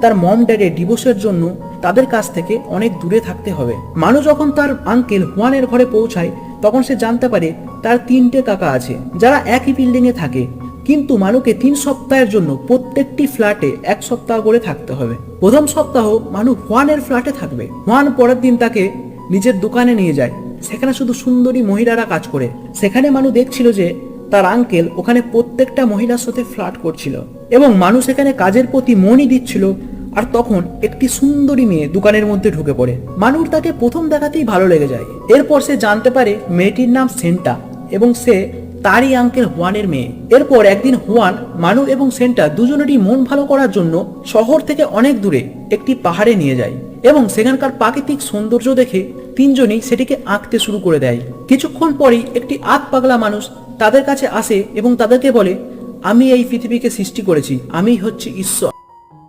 তার মম ড্যাডের ডিভোর্সের জন্য তাদের কাছ থেকে অনেক দূরে থাকতে হবে। মানু যখন তার আঙ্কেল হুয়ানের ঘরে পৌঁছায় তখন সে জানতে পারে তার 3টে কাকা আছে যারা একই বিল্ডিং এ থাকে, কিন্তু মানুকে 3 সপ্তাহের জন্য প্রত্যেকটি ফ্ল্যাটে 1 সপ্তাহ করে থাকতে হবে। প্রথম সপ্তাহ মানু হুয়ানের ফ্ল্যাটে থাকবে। হুয়ান পরের দিন তাকে নিজের দোকানে নিয়ে যায়, সেখানে শুধু সুন্দরী মহিলারা কাজ করে। সেখানে মানু দেখছিল যে তার আঙ্কেল ওখানে প্রত্যেকটা মহিলার সাথে ফ্লার্ট করছিল এবং মানুষ সেখানে কাজের প্রতি মনই দিচ্ছিল। আর তখন একটি সুন্দরী মেয়ে দোকানের মধ্যে ঢুকে পড়ে। মানুর তাকে প্রথম দেখাতেই ভালো লেগে যায়। এরপর সে জানতে পারে মেয়েটির নাম সেন্টা এবং সে তারই আঙ্কেল হুয়ানের মেয়ে। এরপর একদিন হুয়ান মানু এবং সেন্টা দুজনেরই মন ভালো করার জন্য শহর থেকে অনেক দূরে একটি পাহাড়ে নিয়ে যায় এবং সেখানকার প্রাকৃতিক সৌন্দর্য দেখে তিনজনই সেটিকে আঁকতে শুরু করে দেয়। কিছুক্ষণ পরেই একটি আধ পাগলা মানুষ তাদের কাছে আসে এবং তাদেরকে বলে, আমি এই পৃথিবীকে সৃষ্টি করেছি, আমি হচ্ছি ঈশ্বর।